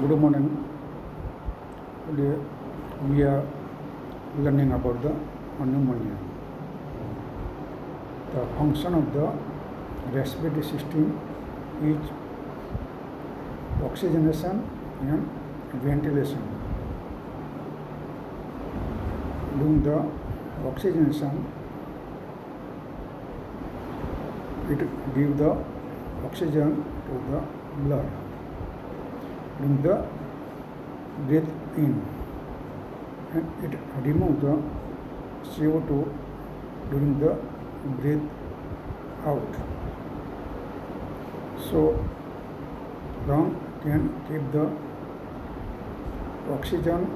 Good morning. Today we are learning about the pneumonia. The function of the respiratory system is oxygenation and ventilation. During the oxygenation, it gives the oxygen to the blood. During the breath in, and it removes the CO2 during the breath out. So lung can keep the oxygen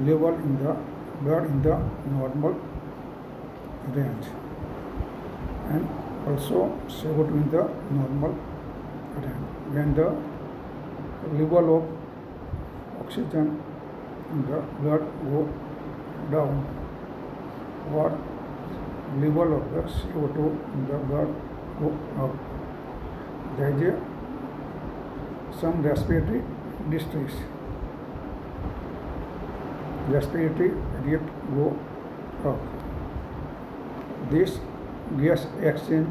level in the blood in the normal range, and also CO2 in the normal range. When the level of oxygen in the blood go down, or level of the CO2 in the blood go up, there is some respiratory distress. Respiratory rate go up. This gas exchange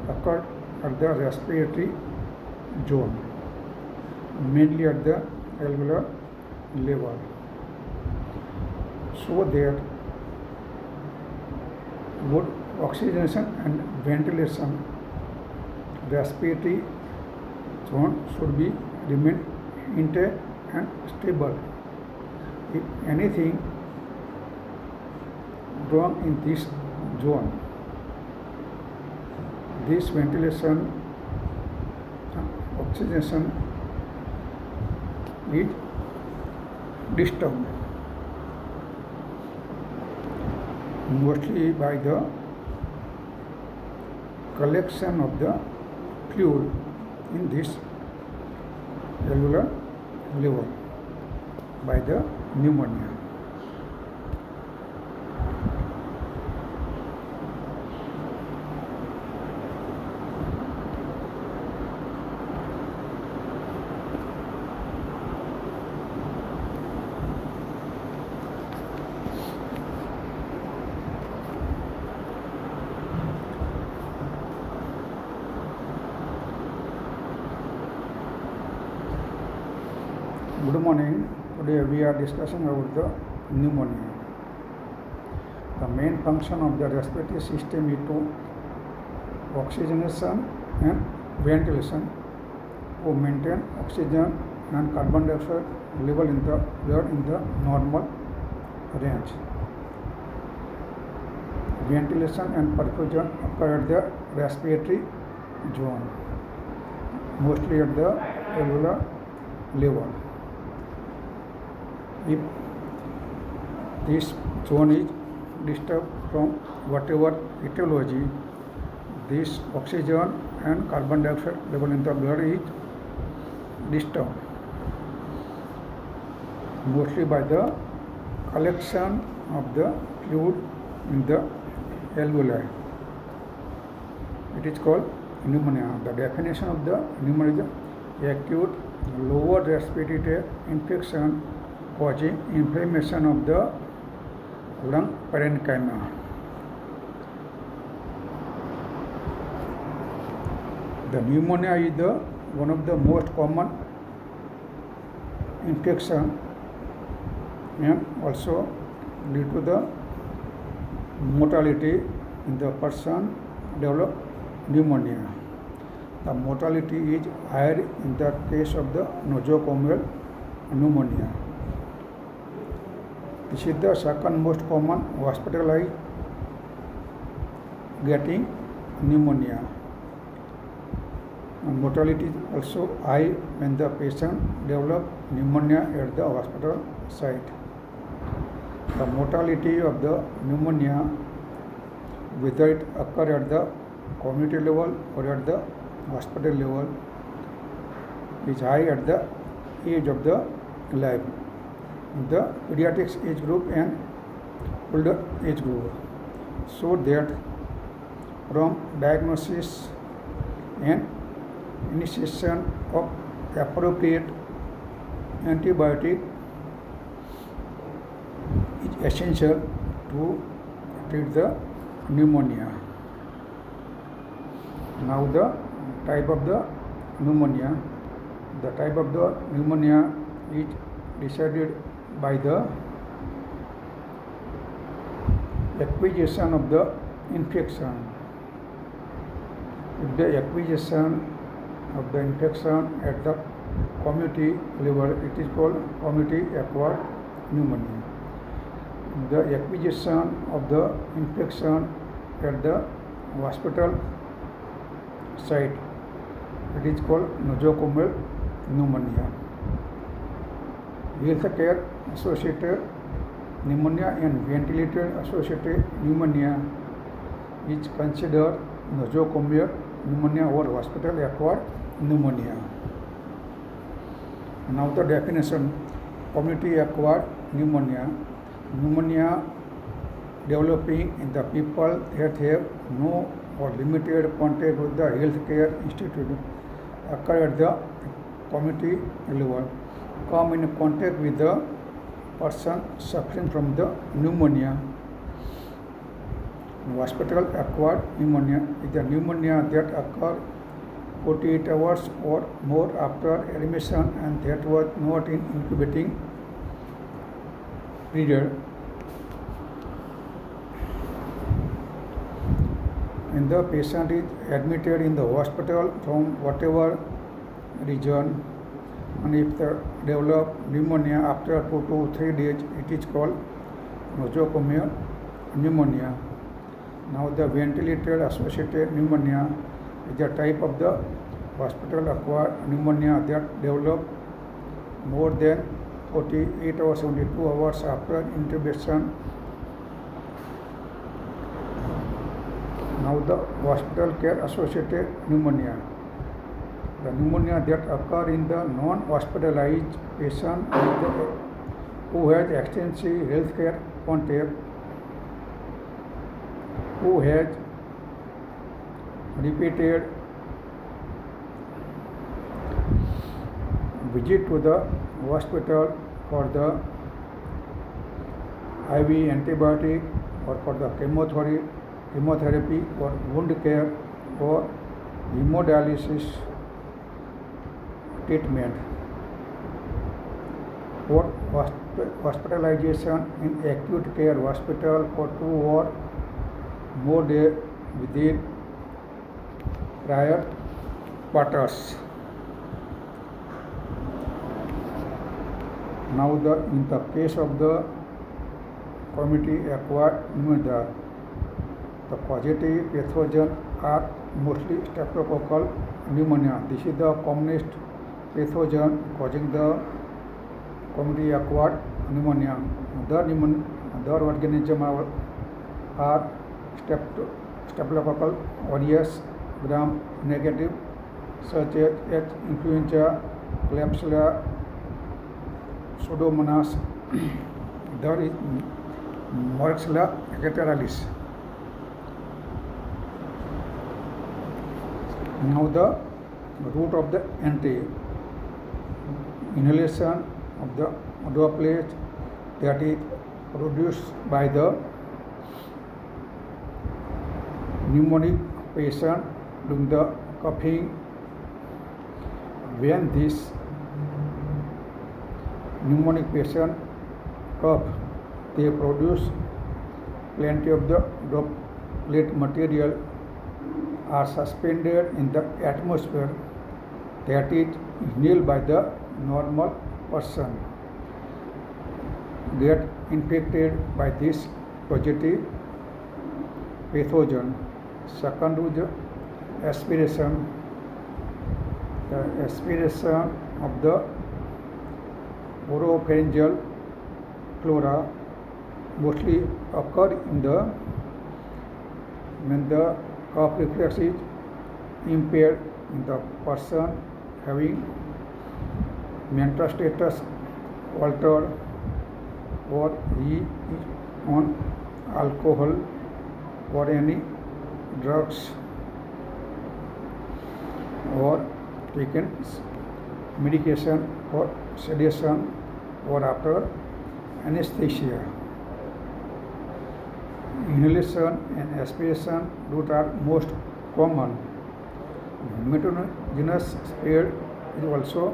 occurred at the respiratory zone, mainly at the alveolar level, so that good oxygenation and ventilation respiratory zone should be remain intact and stable. If anything wrong in this zone, this ventilation oxygenation is disturbed, mostly by the collection of the fluid in this alveolar level by the pneumonia. Good morning. Today we are discussing about the pneumonia. The main function of the respiratory system is to oxygenation and ventilation, to maintain oxygen and carbon dioxide level in the blood in the normal range. Ventilation and perfusion occur at the respiratory zone, mostly at the alveolar level. If this zone is disturbed from whatever etiology, this oxygen and carbon dioxide level in the blood is disturbed, mostly by the collection of the fluid in the alveoli. It is called pneumonia. The definition of the pneumonia is acute lower respiratory tract infection causing inflammation of the lung parenchyma. The pneumonia is one of the most common infection, and also due to the mortality in the person develop pneumonia. The mortality is higher in the case of the nosocomial pneumonia. This is the second most common hospitalized getting pneumonia. And mortality is also high when the patient develop pneumonia at the hospital site. The mortality of the pneumonia, whether it occur at the community level or at the hospital level, is high at the age of the life, the pediatric age group and older age group, so that from diagnosis and initiation of appropriate antibiotic is essential to treat the pneumonia. Now the type of the pneumonia. The type of the pneumonia is decided by the acquisition of the infection. If the acquisition of the infection at the community level, it is called community acquired pneumonia. The acquisition of the infection at the hospital site, it is called nosocomial pneumonia. Healthcare associated pneumonia and ventilator associated pneumonia is considered nosocomial pneumonia or hospital acquired pneumonia. Now the definition: community acquired pneumonia. Pneumonia developing in the people that have no or limited contact with the healthcare institute occur at the community level, come in contact with the person suffering from the pneumonia. Hospital acquired pneumonia is the pneumonia that occurs 48 hours or more after admission and that was not in incubating period. When the patient is admitted in the hospital from whatever region, and if they develop pneumonia after 2 to 3 days, it is called nosocomial pneumonia. Now the ventilator associated pneumonia is a type of the hospital acquired pneumonia that develop more than 48 or 72 hours after intubation. Now the hospital care associated pneumonia. The pneumonia that occur in the non-hospitalized patient who has extensive healthcare contact, who has repeated visit to the hospital for the IV antibiotic or for the chemotherapy or wound care or hemodialysis treatment, or hospitalization in acute care hospital for 2 or more days within prior quarters. Now in the case of the community acquired pneumonia, the positive pathogen are mostly streptococcal pneumonia. This is the commonest pathogen causing the community acquired pneumonia. Other organisms are Staphylococcus aureus gram negative, such as H. influenza, Klebsiella, Pseudomonas, there is Moraxella lateralis. Now the route of the entry: inhalation of the droplet that is produced by the pneumonic patient during the coughing. When this pneumonic patient cough, they produce plenty of the droplet material are suspended in the atmosphere that is inhaled by the normal person. Get infected by this positive pathogen. Second is aspiration. The aspiration of the oropharyngeal flora mostly occur in the when the cough reflex is impaired in the person having mental status altered, or he is on alcohol or any drugs, or taken medication for sedation or after anesthesia. Inhalation and aspiration route are most common. Heterogeneous spread is also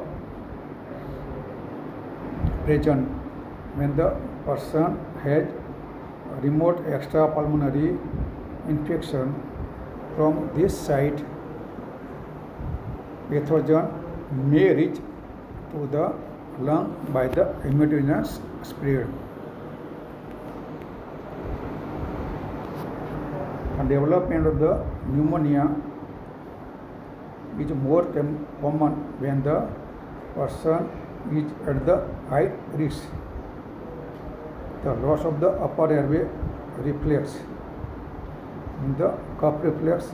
present when the person has remote extrapulmonary infection. From this site, pathogen may reach to the lung by the heterogeneous spread. The development of the pneumonia is more common when the person is at the high risk. The loss of the upper airway reflex in the cough reflex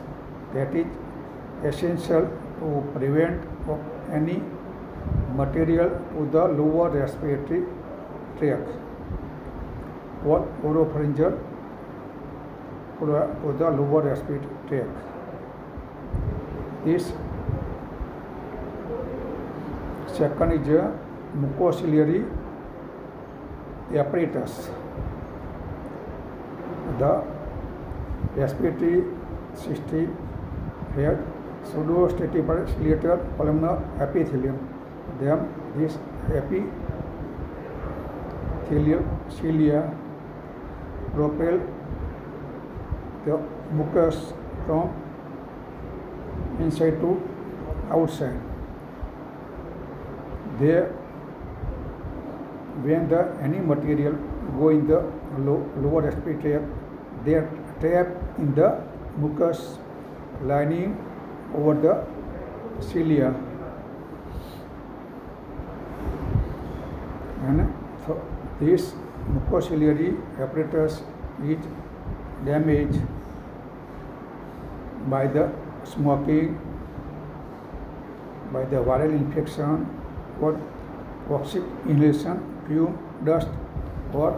that is essential to prevent of any material to the lower respiratory tract or oropharyngeal to the lower respiratory tract. This second is a mucociliary apparatus. The respiratory system has pseudostratifoliatal columnar epithelium. Then this epithelial cilia propel the mucus from inside to outside. There, when any material go in the lower respiratory tract, they are trapped in the mucus lining over the cilia, and so this mucociliary apparatus is damaged by the smoking, by the viral infection, or toxic inhalation, fume, dust, or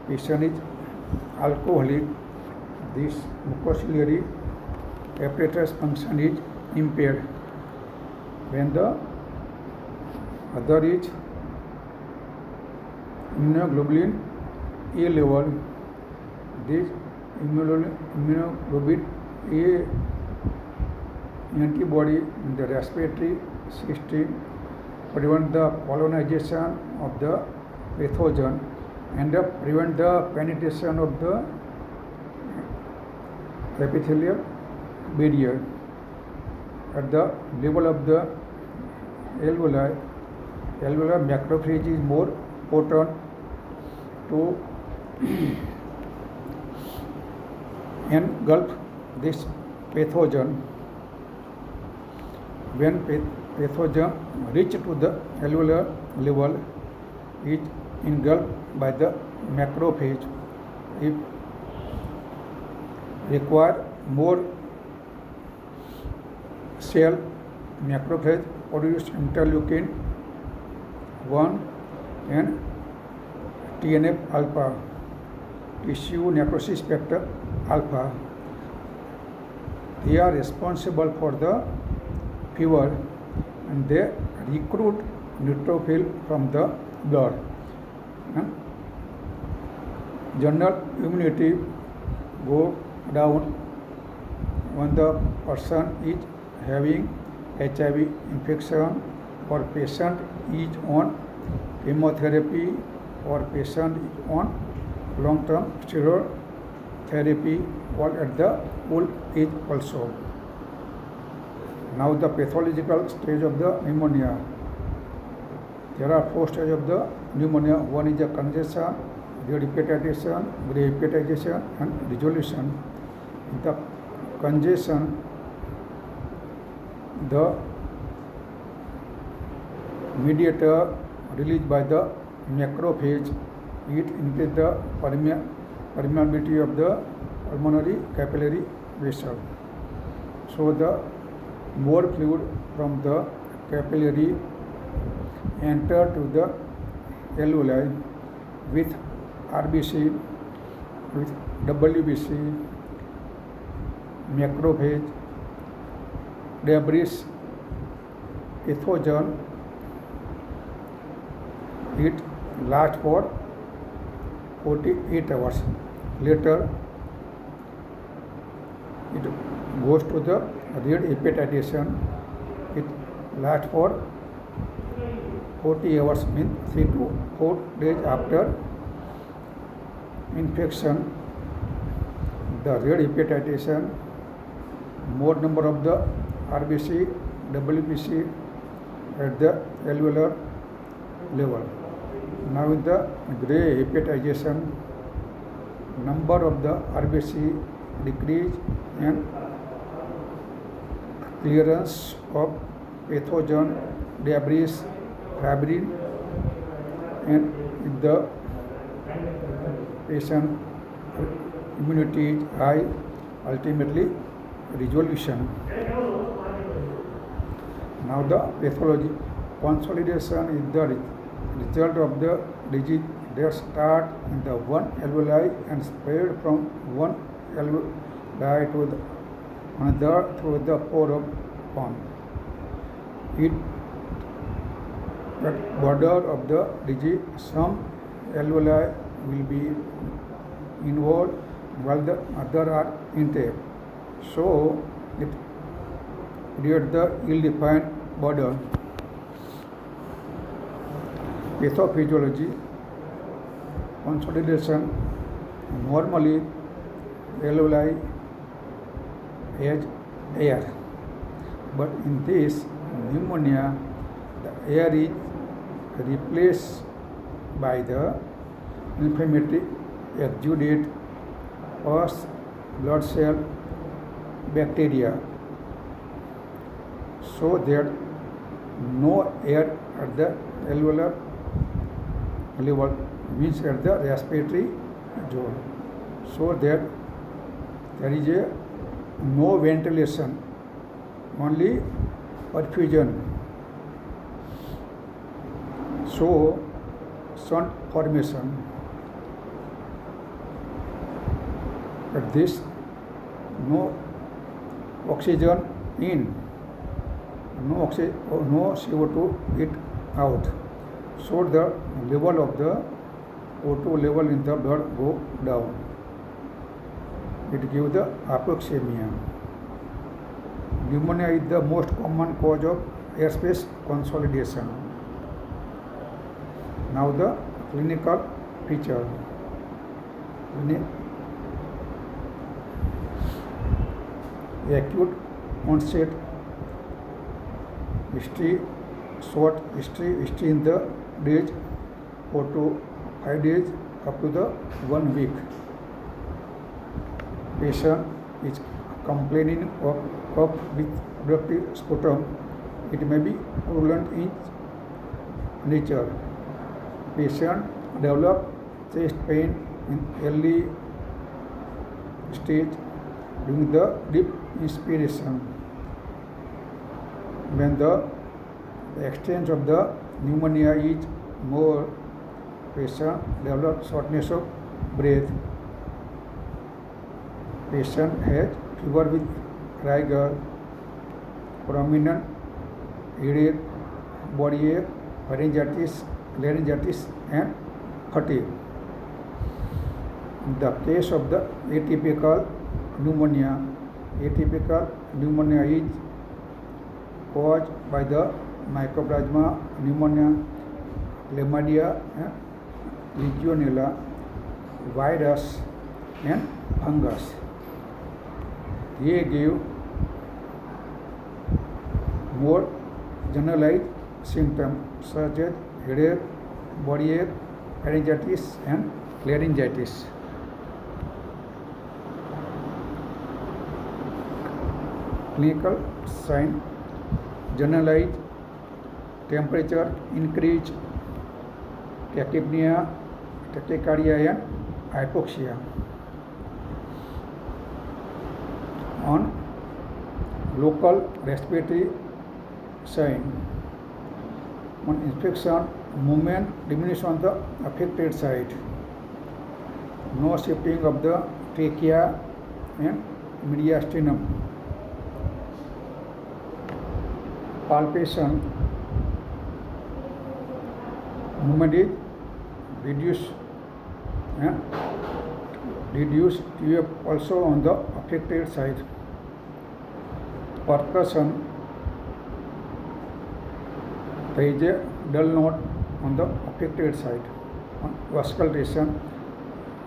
patient is alcoholic. This mucociliary apparatus function is impaired. When the other is immunoglobulin A level, this immunoglobulin A antibody in the respiratory system prevent the colonization of the pathogen and prevent the penetration of the epithelial barrier. At the level of the alveoli, alveolar macrophage is more potent to engulf this pathogen. When pathogen reach to the alveolar level, is engulfed by the macrophage. If require more cell, macrophage produce interleukin 1 and TNF alpha, tissue necrosis factor alpha. They are responsible for the fever and they recruit neutrophil from the blood. And general immunity go down when the person is having HIV infection, or patient is on chemotherapy, or patient is on long-term steroid therapy, or at the old age also. Now the pathological stage of the pneumonia. There are 4 stages of the pneumonia. One is the congestion, repetization, repetization, and resolution. In the congestion, the mediator released by the macrophage, it increases the permeability of the pulmonary capillary vessel. So the more fluid from the capillary enter to the alveoli with RBC, with WBC, macrophage, debris, pathogen, It lasts for 48 hours. Later, it goes to the red hepatization. It lasts for 40 hours, means 3 to 4 days after infection. The red hepatization, more number of the RBC, WBC at the alveolar level. Now in the gray hepatization, number of the RBC decrease and clearance of pathogen debris, fibrin, and if the patient immunity is high, ultimately resolution. Now the pathology. Consolidation is the result of the disease that start in the one alveoli and spread from one alveoli to the another through the pore of pond. It at border of the disease, some alveoli will be involved while the other are intact. So it creates the ill-defined border. Pathophysiology. Consolidation. Normally, alveoli has air, but in this pneumonia, the air is replaced by the inflammatory exudate, pus, blood cell, bacteria, so that no air at the alveolar level, means at the respiratory zone, so that there is no ventilation, only perfusion. So shunt formation. At this, no oxygen in, no CO2 it out. So the level of the O2 level in the blood go down. It gives the hypoxemia. Pneumonia is the most common cause of airspace consolidation. Now the clinical feature. Acute onset, history, short history in the days 4 to 5 days up to the 1 week. Patient is complaining of cough with productive sputum. It may be purulent in nature. Patient develop chest pain in early stage during the deep inspiration. When the extent of the pneumonia is more, patient develops shortness of breath. Patient has fever with rigor, prominent headache, body ache, laryngitis, and fatigue. In the case of the atypical pneumonia is caused by the Mycoplasma pneumonia, Chlamydia, Legionella, virus, and fungus. They give more generalized symptoms such as headache, body ache, pharyngitis, and laryngitis. Clinical sign: generalized temperature increase, tachypnea, tachycardia, and hypoxia. On local respiratory sign: on infection, movement diminish on the affected site, no shifting of the trachea and mediastinum, palpation, movement is reduced and reduced TF also on the affected side. Percussion, there is a dull note on the affected side. On auscultation,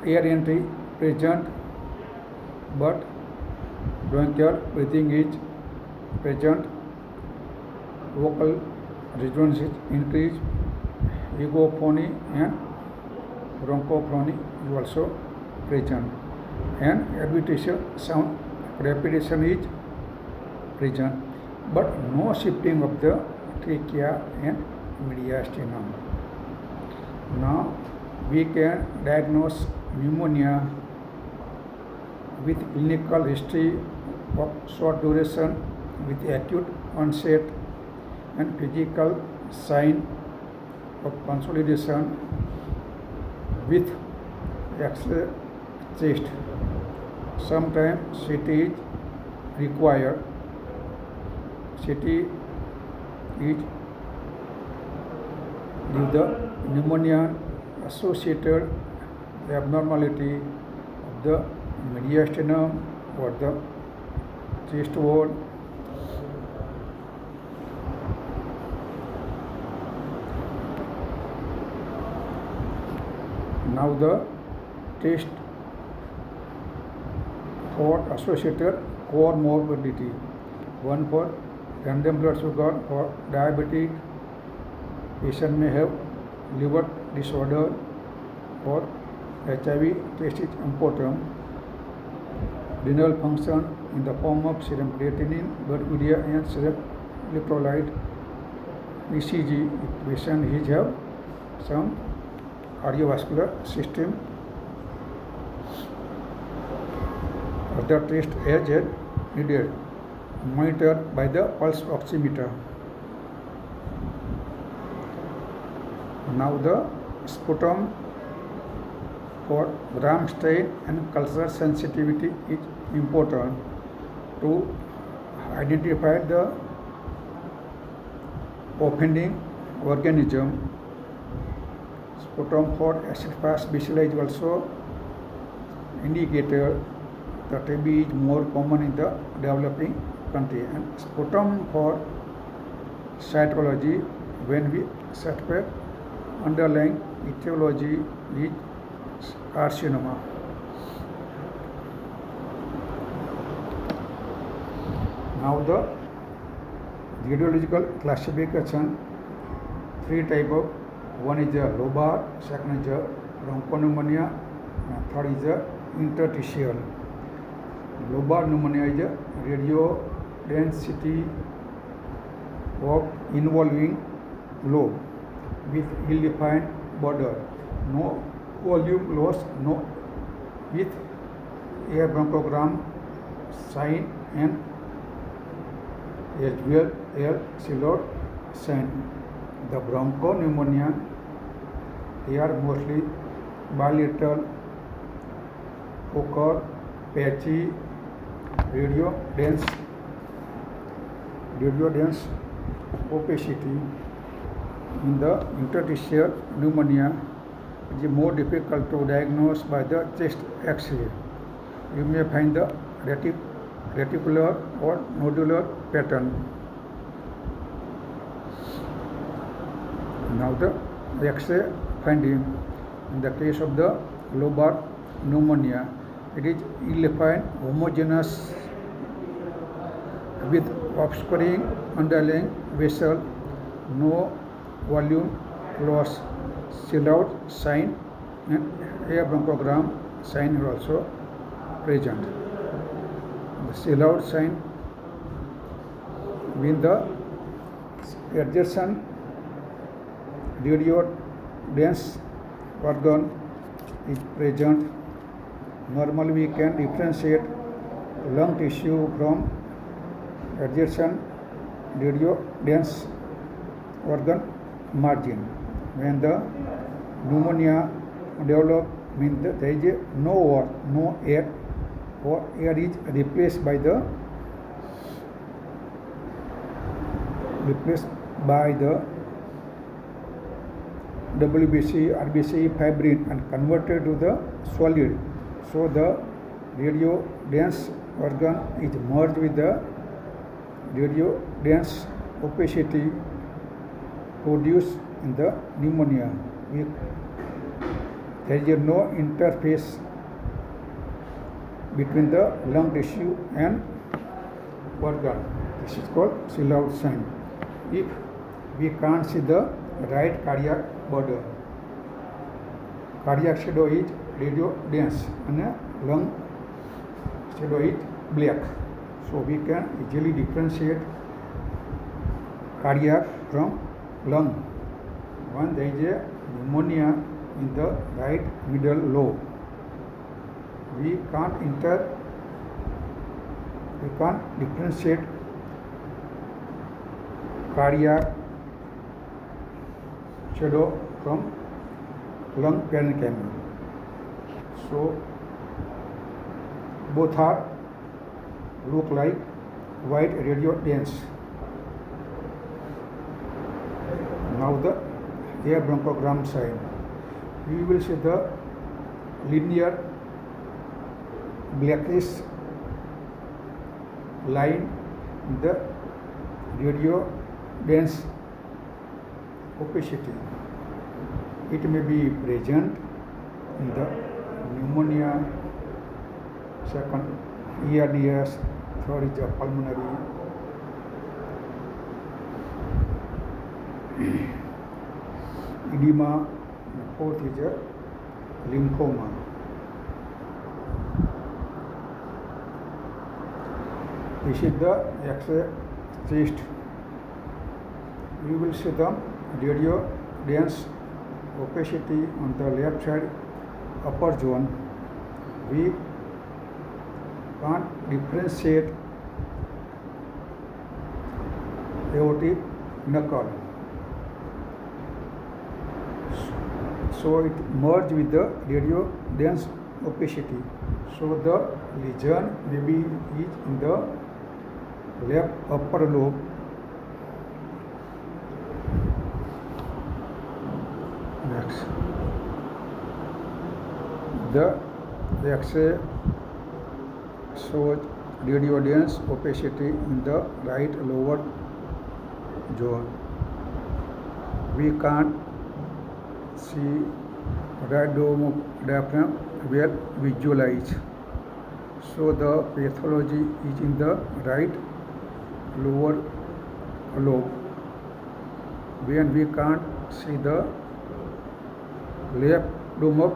air entry present but bronchial breathing is present. Vocal resonance is increased. Egophony and bronchophony is also present, and artificial sound repetition is present, but no shifting of the trachea and mediastinum. Now we can diagnose pneumonia with clinical history of short duration with acute onset and physical sign of consolidation with X-ray chest. Sometimes CT is required. CT is give the pneumonia associated abnormality of the mediastinum or the chest wall. Now the test for associated comorbidity. One for random blood sugar for diabetic. Patient may have liver disorder or HIV test is important. Renal function in the form of serum creatinine, blood urea and serum electrolyte. ECG if patient is have some cardiovascular system. Other test as needed, monitored by the pulse oximeter. Now the sputum for gram strain and culture sensitivity is important to identify the offending organism. Sputum for acid-fast bacilli is also indicator that TB is more common in the developing country. And sputum for cytology, when we suspect underlying etiology is carcinoma. Now the radiological classification, three type of, one is a lobar, second is a bronchopneumonia, and third is a interstitial. Lobar pneumonia is a radio density of involving lobe with ill-defined border, no volume loss, no with air bronchogram sign and as well air silhouette sign. The bronchopneumonia, they are mostly bilateral, occur patchy, radio dense opacity. In the interstitial pneumonia, it is more difficult to diagnose by the chest X-ray. You may find the reticular or nodular pattern. Now the X-ray finding. In the case of the lobar pneumonia, it is ill-defined, homogeneous with obscuring underlying vessel, no volume loss, silhouette sign and air bronchogram sign are also present. The silhouette sign means the adjacent radio dense organ is present. Normally we can differentiate lung tissue from adjacent radio dense organ margin. When the pneumonia develop, means that there is no air or air is replaced by the WBC, RBC, fibrin and converted to the solid. So the radio dense organ is merged with the radio dense opacity produced in the pneumonia. There is no interface between the lung tissue and organ. This is called Syllard sign. If we can't see the right cardiac border, cardiac shadow is radio dense and lung shadow is black. So we can easily differentiate cardiac from lung. When there is a pneumonia in the right middle lobe, we can't differentiate cardiac shadow from lung parenchyma. So both are look like white radio dense. Now the air bronchogram sign. We will see the linear blackish line in the radio dense opacity. It may be present in the pneumonia, second ERDS, third is the pulmonary, edema, and fourth is a lymphoma. This is the X-ray chest. We will see the radio dense opacity on the left side upper zone. We can't differentiate aortic knuckle. So it merged with the radio dense opacity. So the lesion maybe is in the left upper lobe. Next, the X-ray shows radio dense opacity in the right lower zone. We can't see right dome of diaphragm well visualized. So the pathology is in the right lower lobe. When we can't see the left dome of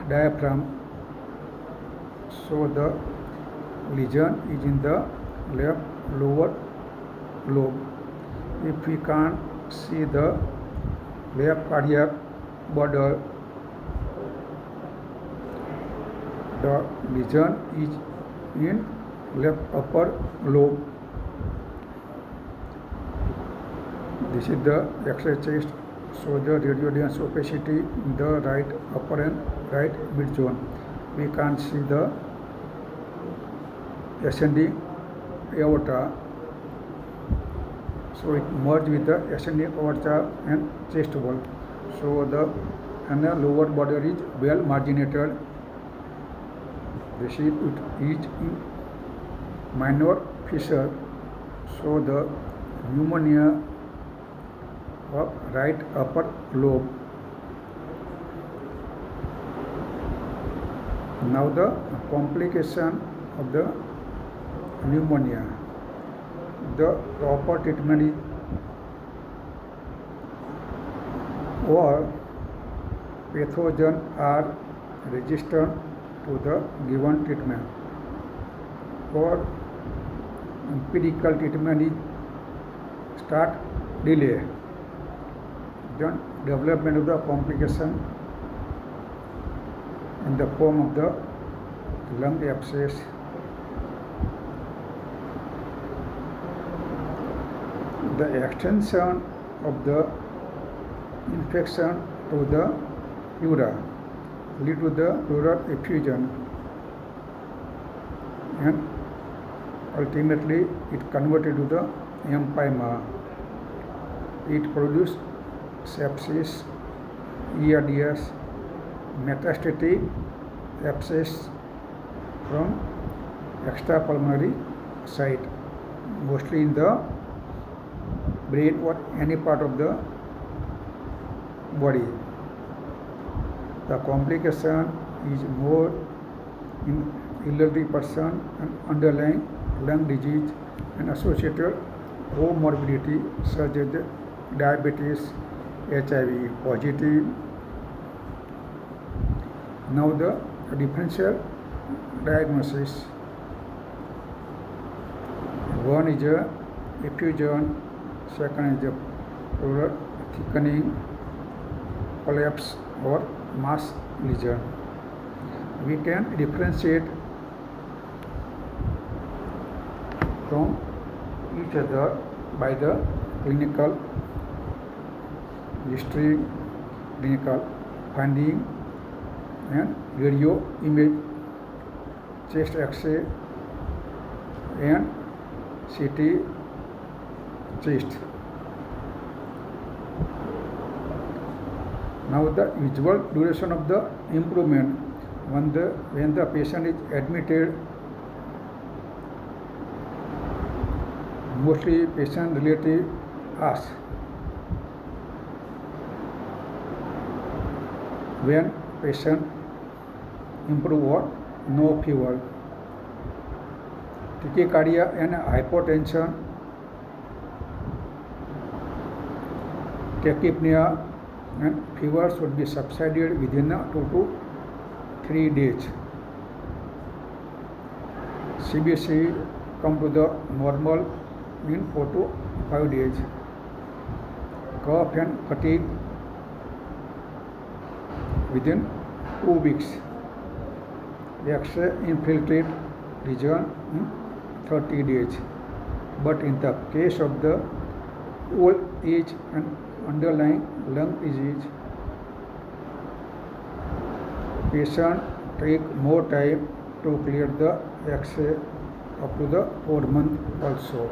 diaphragm, so the lesion is in the left lower lobe. If we can't see the left cardiac border, the lesion is in left upper lobe. This is the X-ray chest. So the radio dense opacity in the right upper and right mid zone. We can't see the ascending aorta. So it merged with the ascending aorta and chest wall. So the lower border is well marginated. This is in minor fissure. So the pneumonia of right upper lobe. Now the complication of the pneumonia. The proper treatment is or pathogen are resistant to the given treatment, or empirical treatment is start delay. Then development of the complication in the form of the lung abscess, the extension of the infection to the pleura lead to the pleural effusion, and ultimately it converted to the empyema. It produced sepsis ERDS, metastatic abscess from extrapulmonary site, mostly in the brain or any part of the body. The complication is more in elderly person and underlying lung disease and associated comorbidity such as diabetes, HIV positive. Now the differential diagnosis. One is a effusion, second is a pleural thickening, collapse or mass lesion. We can differentiate from each other by the clinical history, clinical finding and radio image, chest X-ray and CT chest. Now the usual duration of the improvement when the patient is admitted, mostly patient relative ask when patient improve or no fever, tachycardia and hypotension, tachypnea and fever should be subsided within 2 to 3 days. CBC come to the normal in 4 to 5 days. Cough and fatigue within 2 weeks. X-ray infiltrate region in 30 days. But in the case of the old age and underlying lung disease, patient take more time to clear the X-ray up to the 4 month also.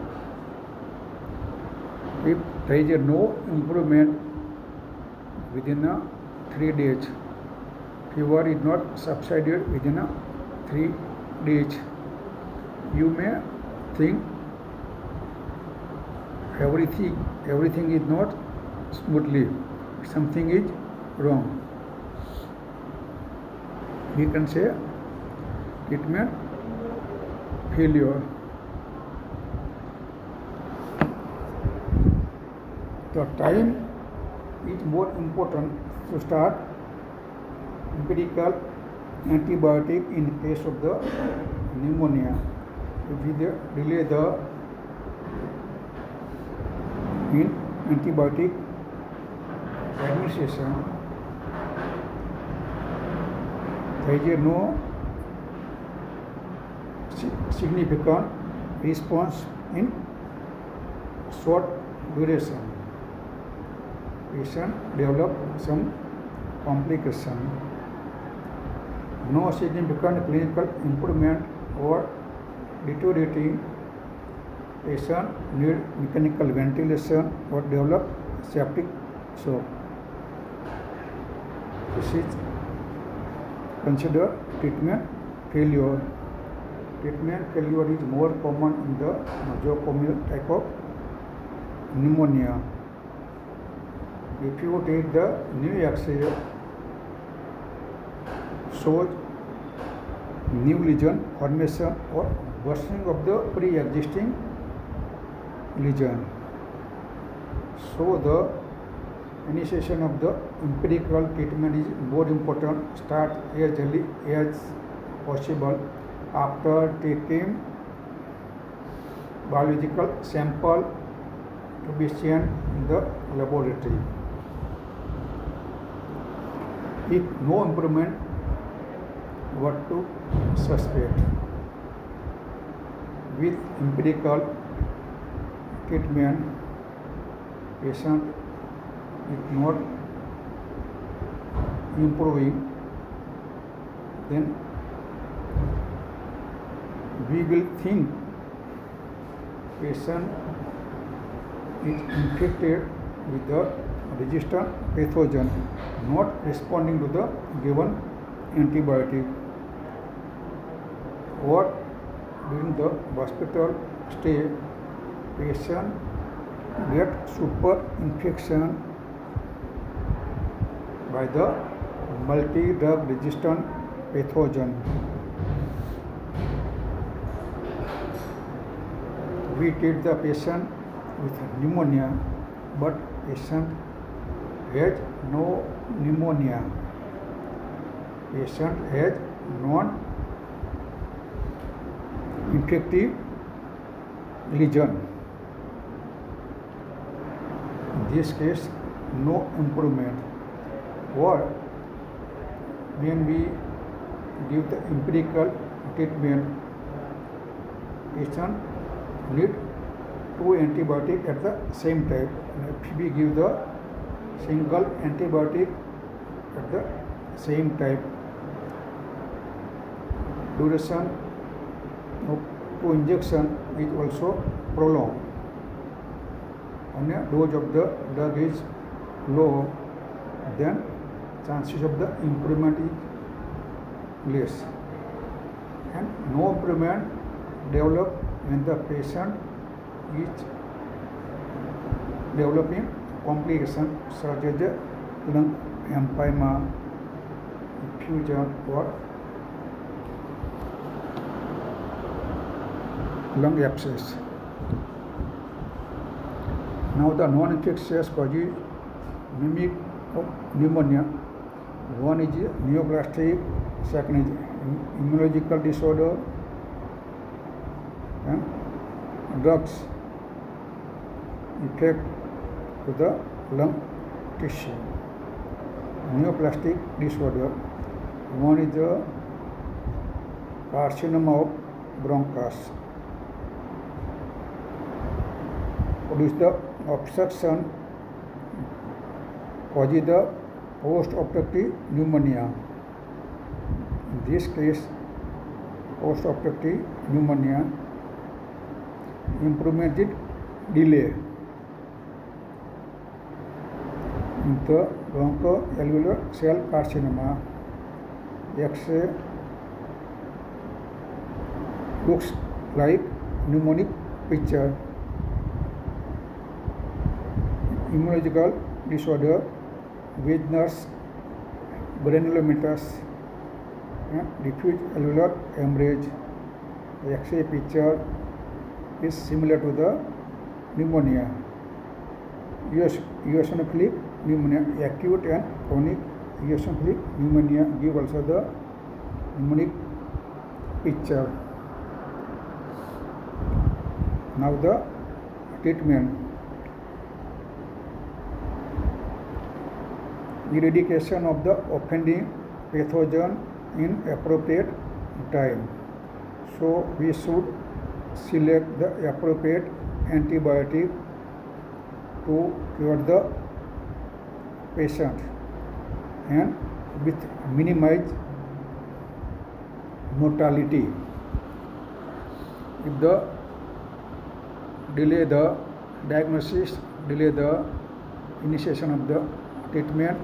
If there is no improvement within 3 days, fever is not subsided within 3 days, you may think everything is not smoothly, something is wrong. We can say treatment failure. The time is more important to start empirical antibiotic in case of the pneumonia. If we delay the antibiotic administration, there is no significant response in short duration. Patient develop some complication. No significant clinical improvement or deteriorating. Patient need mechanical ventilation or develop septic shock. This is considered treatment failure. Treatment failure is more common in the nosocomial type of pneumonia. If you take the new X-ray, shows new lesion formation or worsening of the pre-existing lesion. So the initiation of the empirical treatment is more important. Start as early as possible after taking biological sample to be seen in the laboratory. If no improvement, what to suspect? With empirical treatment, patient is not improving, then we will think patient is infected with the resistant pathogen not responding to the given antibiotic, or during the hospital stay, patient get super infection by the multi-drug resistant pathogen. We treat the patient with pneumonia, but patient has no pneumonia. Patient has non-infective lesion. In this case, no improvement. Or when we give the empirical treatment, patient need 2 antibiotics at the same time. And if we give the single antibiotic at the same time, duration of 2 injection is also prolonged, and the dose of the drug is low, then chances of the improvement is less, and no improvement develop when the patient is developing complication such as lung emphysema, effusion, or lung abscess. Now the non-infectious causes mimic of pneumonia. One is neoplastic, second is immunological disorder, and drugs effect to the lung tissue. Neoplastic disorder, one is the carcinoma of bronchus, produce the obstruction, causes the post-operative pneumonia. In this case, post-operative pneumonia, improvement is delay. In the bronchoalveolar cell carcinoma, X-ray looks like pneumonic picture. Immunological disorder, Wegener's granulomatous and diffuse alveolar hemorrhage. The X-ray picture is similar to the pneumonia. Eosinophilic pneumonia, acute and chronic eosinophilic pneumonia give also the pneumonic picture. Now the treatment. Eradication of the offending pathogen in appropriate time. So we should select the appropriate antibiotic to cure the patient and with minimize mortality. If the delay the diagnosis, delay the initiation of the treatment,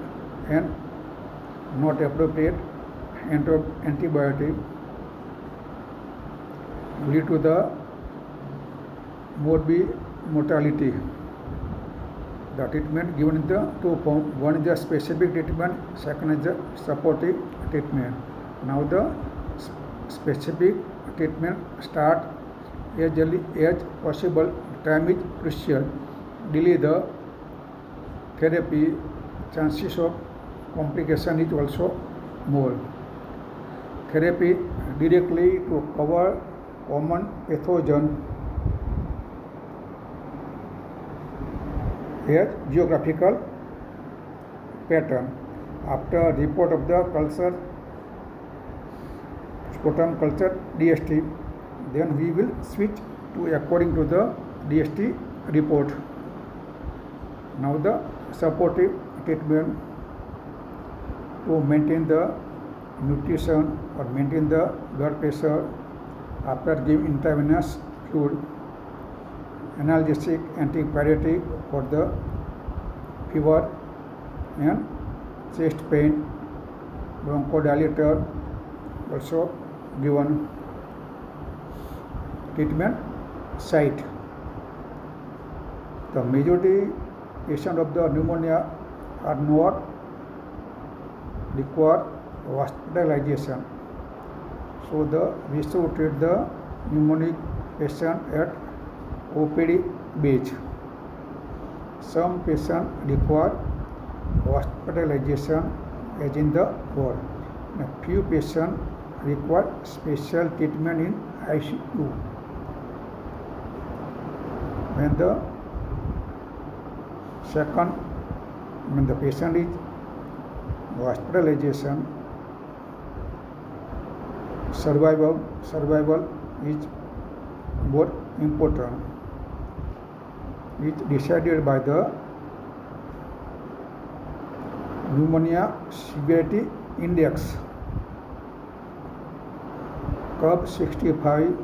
and not appropriate antibiotic lead to the morbid mortality. The treatment given in the 2 forms. One is the specific treatment, second is the supportive treatment. Now the specific treatment start as early as possible. Time is crucial. Delay the therapy, chances of complication is also more. Therapy directly to cover common pathogen as geographical pattern. After report of the culture, sputum culture DST, then we will switch to according to the DST report. Now the supportive treatment to maintain the nutrition or maintain the blood pressure after giving intravenous fluid, analgesic, antipyretic for the fever and chest pain. Bronchodilator also given. Treatment site. The majority patients of the pneumonia are not require hospitalization. So we should treat the pneumonic patient at OPD base. Some patients require hospitalization as in the ward. A few patients require special treatment in ICU. When the patient is hospitalization, survival is more important. It's decided by the pneumonia severity index. Curve 65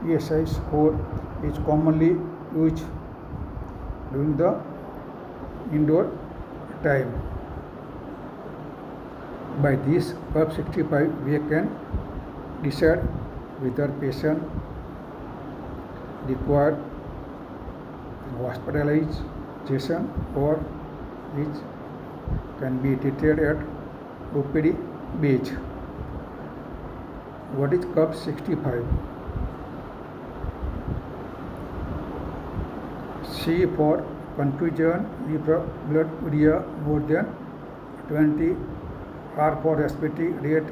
PSI score is commonly used during the indoor time. By this curve 65 we can decide whether patient require hospitalization or which can be treated at OPD base. What is curve 65? C for contusion, E for blood urea more than 20, R for respiratory rate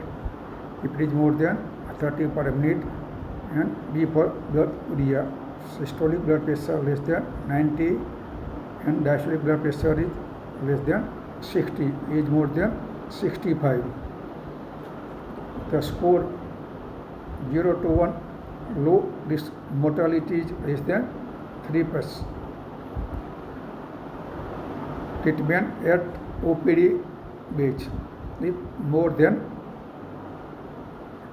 if it is more than 30 per minute, and B for blood urea. Systolic blood pressure less than 90 and diastolic blood pressure is less than 60, is more than 65. The score 0 to 1 low risk mortality is less than 3%. Treatment at OPD base if more than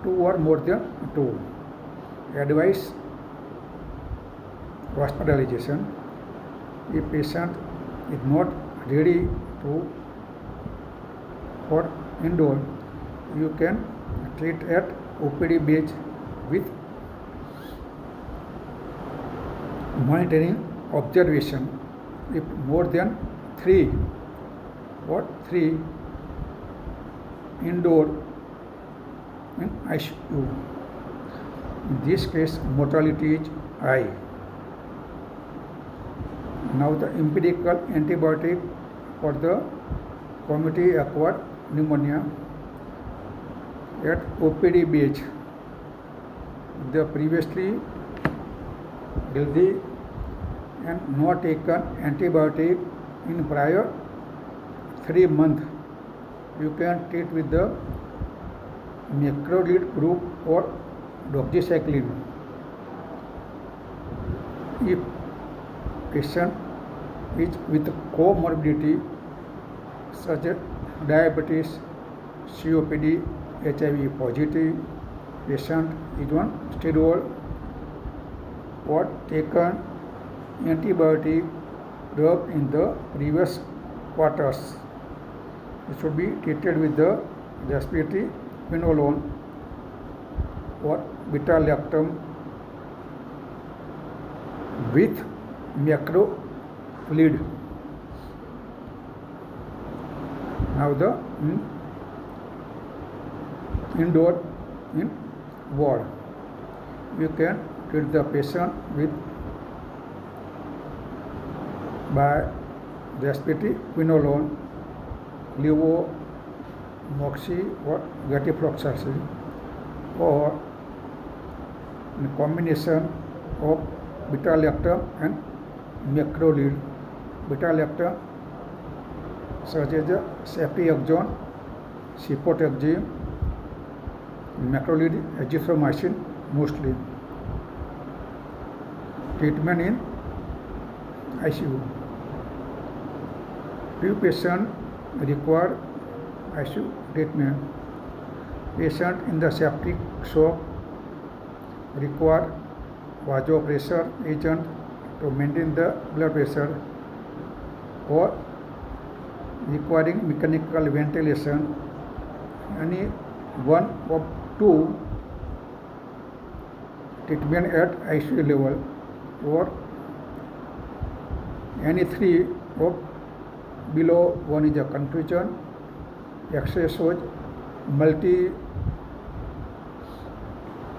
2 or more than 2. Advice hospitalization. If patient is not ready for indoor, you can treat at OPD base with monitoring observation. If more than 3 indoor in ICU. In this case mortality is high. Now the empirical antibiotic for the community acquired pneumonia at OPD base. The previously healthy and not taken antibiotic in prior 3 months, you can treat with the macrolide group or doxycycline. If patient is with comorbidity such as diabetes, COPD, HIV positive, patient is on steroid or taken antibiotic drug in the previous quarters, it should be treated with the respiratory quinolone or beta-lactam with macrolide. Now the indoor in ward, you can treat the patient with by respiratory quinolone, levomoxy or gatifloxacin, or in combination of beta-lactam and macrolide. Beta-lactam such as ceftriaxone, cefotaxime, macrolide azithromycin mostly. Treatment in ICU. Few patients require ICU treatment. Patient in the septic shock require vasopressor agent to maintain the blood pressure. or requiring mechanical ventilation, any one of two treatment at ICU level, or any three of below one is a confusion. X-ray shows multi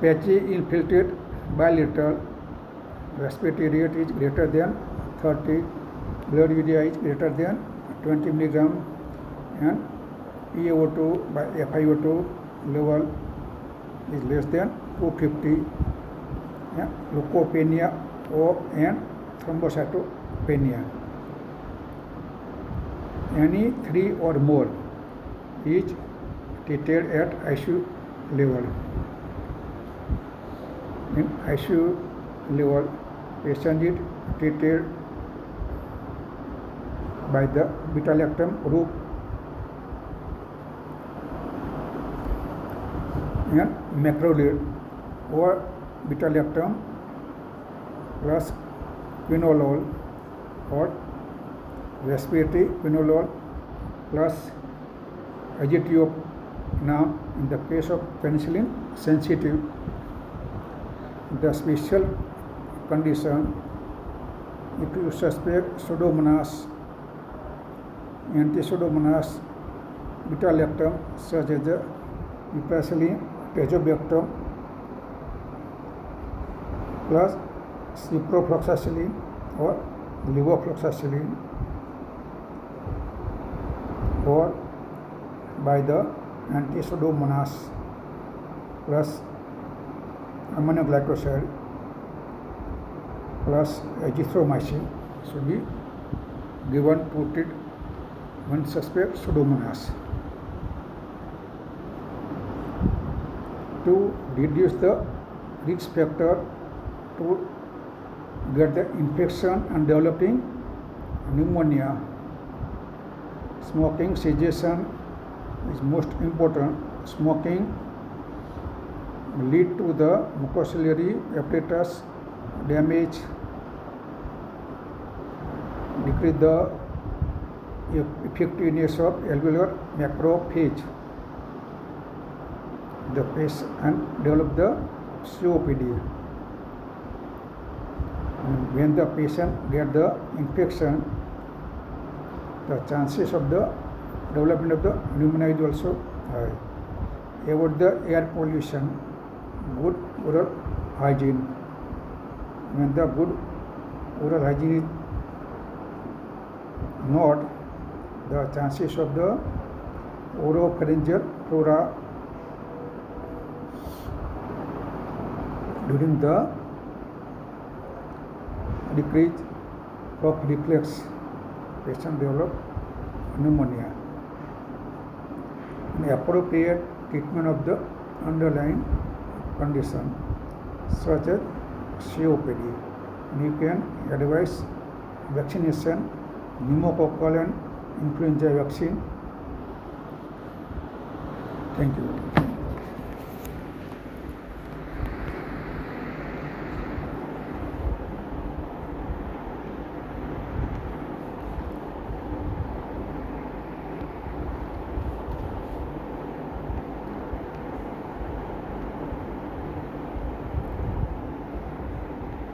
patchy infiltrate bilateral. Respiratory rate is greater than 30. Blood urea is greater than 20 mg, and PaO2 by FiO2 level is less than 250. And leukopenia and thrombocytopenia. Any three or more is treated at ICU level. In ICU level, patient is treated by the beta-lactam group and macrolide or beta-lactam plus quinolone or respiratory quinolone plus azithromycin in the case of penicillin sensitive. The special condition, if you suspect Pseudomonas, anti-Pseudomonas beta-lactam such as the piperacillin, tazobactam plus ciprofloxacillin or levofloxacillin, or by the anti-Pseudomonas plus aminoglycoside plus azithromycin should be given to treat when suspect Pseudomonas. To reduce the risk factor to get the infection and developing pneumonia, smoking cessation is most important. Smoking lead to the mucociliary apparatus damage, decrease the effectiveness of alveolar macrophage, the face, and develop the COPD. And when the patient get the infection, the chances of the development of the pneumonia is also high. Avoid the air pollution, good oral hygiene. When the good oral hygiene is not, the chances of the oropharyngeal flora during the decrease of reflex, patient develop pneumonia. An appropriate treatment of the underlying condition such as COPD. And you can advise vaccination, pneumococcal and influenza vaccine. Thank you.